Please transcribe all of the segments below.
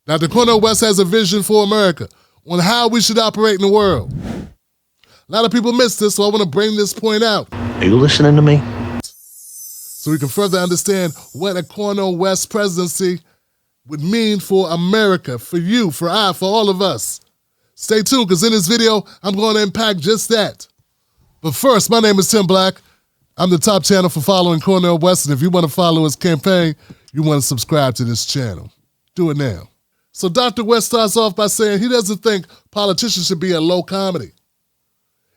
Dr. Cornel West has a vision for America on how we should operate in the world. A lot of people miss this, so I want to bring this point out. Are you listening to me? So we can further understand what a Cornel West presidency would mean for America, for you, for I, for all of us. Stay tuned, because in this video, I'm going to unpack just that. But first, my name is Tim Black. I'm the top channel for following Cornel West, and if you want to follow his campaign, you want to subscribe to this channel. Do it now. So Dr. West starts off by saying he doesn't think politicians should be a low comedy.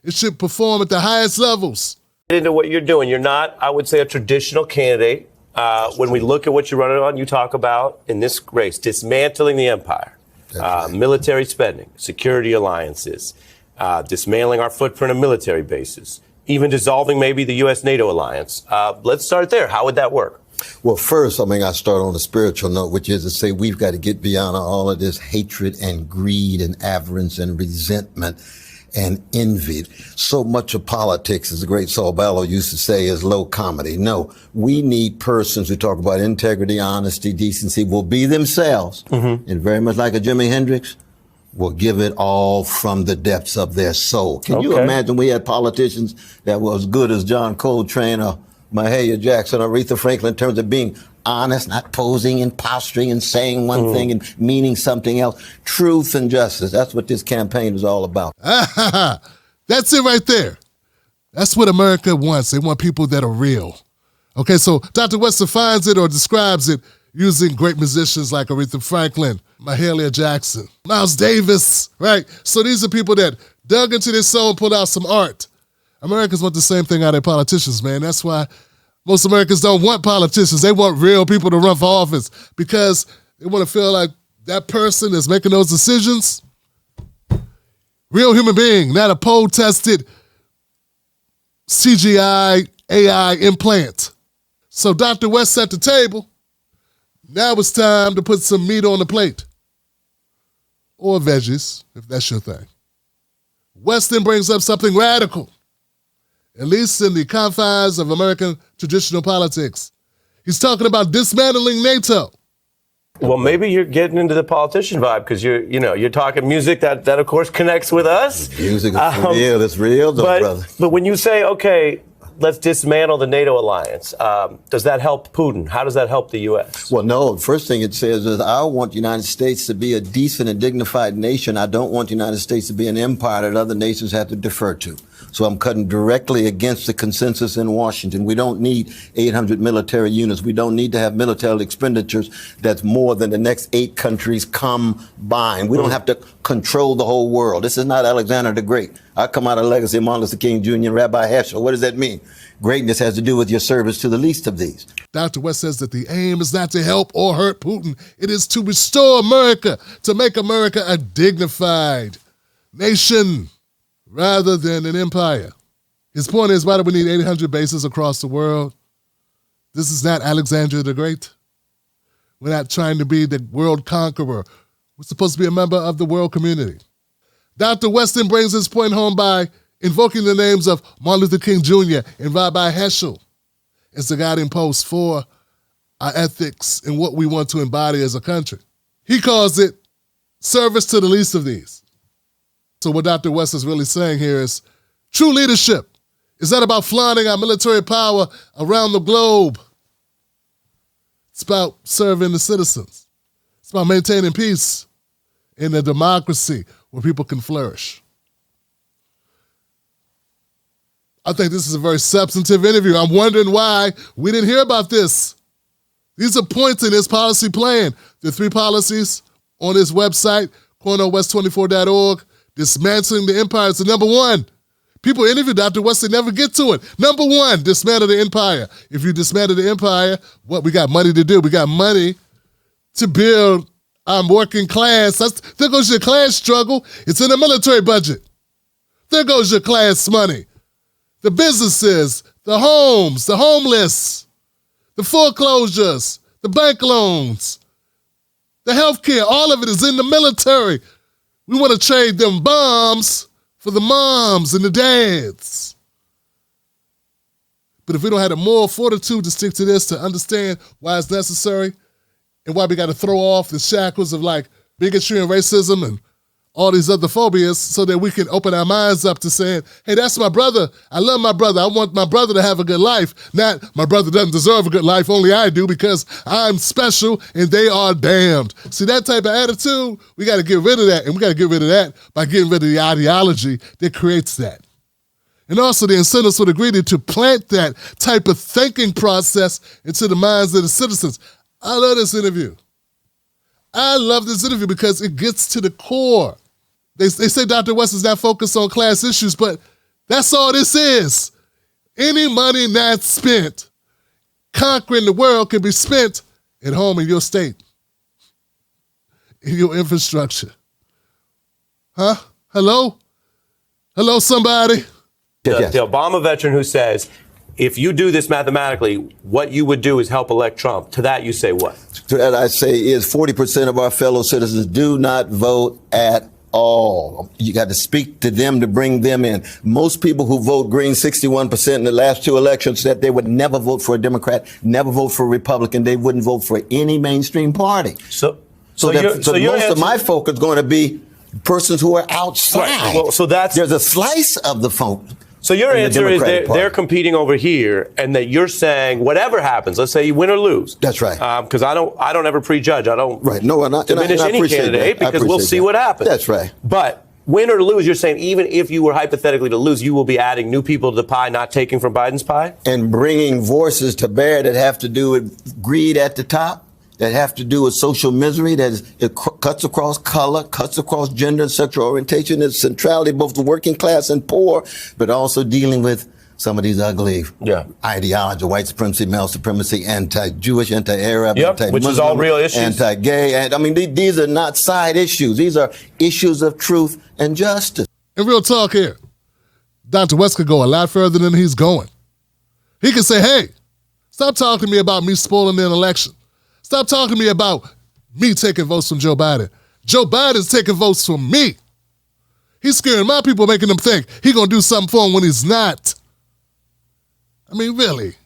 It should perform at the highest levels. Into what you're doing. You're not, I would say, a traditional candidate. When we look at what you're running on, you talk about, in this race, dismantling the empire, military spending, security alliances, dismantling our footprint of military bases, even dissolving maybe the U.S.-NATO alliance. Let's start there. How would that work? Well, first, I start on a spiritual note, which is to say we've got to get beyond all of this hatred and greed and avarice and resentment and envy. So much of politics, as the great Saul Bellow used to say, is low comedy. No, we need persons who talk about integrity, honesty, decency, will be themselves, and very much like a Jimi Hendrix, will give it all from the depths of their soul. Can you imagine we had politicians that were as good as John Coltrane or Mahalia Jackson or Aretha Franklin in terms of being honest, not posing and posturing and saying one thing and meaning something else? Truth and justice. That's what this campaign is all about. That's it right there. That's what America wants. They want people that are real. Okay, so Dr. West defines it or describes it using great musicians like Aretha Franklin, Mahalia Jackson, Miles Davis, right? So these are people that dug into their soul and put out some art. Americans want the same thing out of their politicians, man. That's why most Americans don't want politicians. They want real people to run for office because they want to feel like that person that's making those decisions, real human being, not a poll-tested CGI AI implant. So Dr. West set the table. Now it's time to put some meat on the plate. Or veggies, if that's your thing. West then brings up something radical, at least in the confines of American traditional politics. He's talking about dismantling NATO. Well, maybe you're getting into the politician vibe because you're talking music that of course connects with us. Music is real. It's real, though, brother. But when you say, okay, let's dismantle the NATO alliance, does that help Putin? How does that help the U.S.? Well, no. The first thing it says is I want the United States to be a decent and dignified nation. I don't want the United States to be an empire that other nations have to defer to. So I'm cutting directly against the consensus in Washington. We don't need 800 military units. We don't need to have military expenditures that's more than the next 8 countries combined. We don't have to control the whole world. This is not Alexander the Great. I come out of the legacy of Martin Luther King Jr. and Rabbi Heschel. What does that mean? Greatness has to do with your service to the least of these. Dr. West says that the aim is not to help or hurt Putin. It is to restore America, to make America a dignified nation rather than an empire. His point is, why do we need 800 bases across the world? This is not Alexander the Great. We're not trying to be the world conqueror. We're supposed to be a member of the world community. Dr. Weston brings his point home by invoking the names of Martin Luther King Jr. and Rabbi Heschel as the guiding post for our ethics and what we want to embody as a country. He calls it service to the least of these. So what Dr. West is really saying here is true leadership is not about flaunting our military power around the globe. It's about serving the citizens. It's about maintaining peace in a democracy where people can flourish. I think this is a very substantive interview. I'm wondering why we didn't hear about this. These are points in his policy plan. The 3 policies on his website, cornelwest24.org. Dismantling the empire is the number 1. People interview Dr. West, they never get to it. Number 1, dismantle the empire. If you dismantle the empire, what we got money to do? We got money to build our working class. There goes your class struggle. It's in the military budget. There goes your class money. The businesses, the homes, the homeless, the foreclosures, the bank loans, the health care, all of it is in the military. We want to trade them bombs for the moms and the dads. But if we don't have the moral fortitude to stick to this, to understand why it's necessary, and why we got to throw off the shackles of like bigotry and racism and all these other phobias so that we can open our minds up to saying, hey, that's my brother. I love my brother. I want my brother to have a good life. Not my brother doesn't deserve a good life, only I do because I'm special and they are damned. See, that type of attitude, we got to get rid of that. And we got to get rid of that by getting rid of the ideology that creates that. And also the incentives for the greedy to plant that type of thinking process into the minds of the citizens. I love this interview. I love this interview because it gets to the core. They say Dr. West is not focused on class issues, but that's all this is. Any money not spent conquering the world can be spent at home in your state, in your infrastructure. Huh? Hello? Hello, somebody? The Obama veteran who says, if you do this mathematically, what you would do is help elect Trump. To that, you say what? To that, I say is 40% of our fellow citizens do not vote at all. You got to speak to them to bring them in. Most people who vote green, 61% in the last two elections, said they would never vote for a Democrat, never vote for a Republican. They wouldn't vote for any mainstream party. So most of my focus is going to be persons who are outside. Right. Well, so there's a slice of the folk. So your answer is they're competing over here, and that you're saying whatever happens, let's say you win or lose. That's right. Because I don't ever prejudge. I don't diminish any candidate because we'll see what happens. That's right. But win or lose, you're saying even if you were hypothetically to lose, you will be adding new people to the pie, not taking from Biden's pie? And bringing voices to bear that have to do with greed at the top, that have to do with social misery, it cuts across color, cuts across gender and sexual orientation, its centrality, both the working class and poor, but also dealing with some of these ugly ideology, white supremacy, male supremacy, anti-Jewish, anti-Arab, anti-Muslim, which is all real issues. Anti-gay. And I mean, these are not side issues. These are issues of truth and justice. And real talk here, Dr. West could go a lot further than he's going. He could say, hey, stop talking to me about me spoiling an election. Stop talking to me about me taking votes from Joe Biden. Joe Biden's taking votes from me. He's scaring my people, making them think he's going to do something for them when he's not. I mean, really,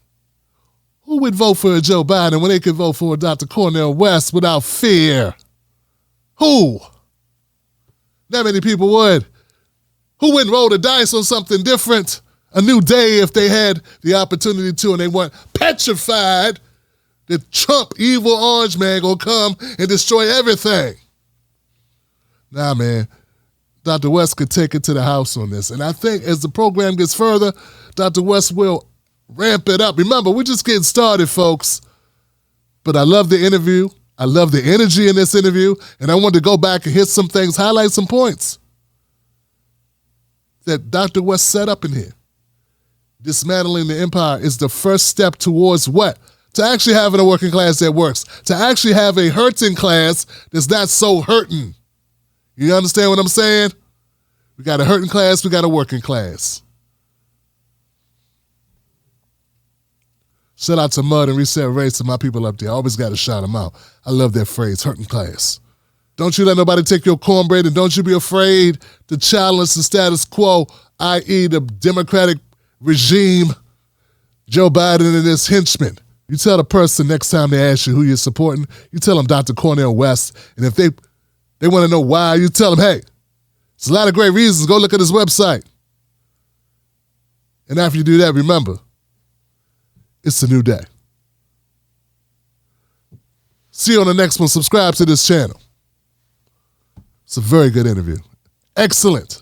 who would vote for a Joe Biden when they could vote for a Dr. Cornel West without fear? Who? Not many people would. Who wouldn't roll the dice on something different, a new day if they had the opportunity to and they weren't petrified the Trump evil orange man gonna come and destroy everything? Nah, man. Dr. West could take it to the house on this. And I think as the program gets further, Dr. West will ramp it up. Remember, we're just getting started, folks. But I love the interview. I love the energy in this interview. And I wanted to go back and hit some things, highlight some points that Dr. West set up in here. Dismantling the empire is the first step towards what? To actually having a working class that works. To actually have a hurting class that's not so hurting. You understand what I'm saying? We got a hurting class, we got a working class. Shout out to Mud and Reset Race to my people up there. I always got to shout them out. I love that phrase, hurting class. Don't you let nobody take your cornbread, and don't you be afraid to challenge the status quo, i.e. the Democratic regime, Joe Biden and his henchmen. You tell the person next time they ask you who you're supporting, you tell them Dr. Cornel West. And if they want to know why, you tell them, hey, there's a lot of great reasons. Go look at his website. And after you do that, remember, it's a new day. See you on the next one. Subscribe to this channel. It's a very good interview. Excellent.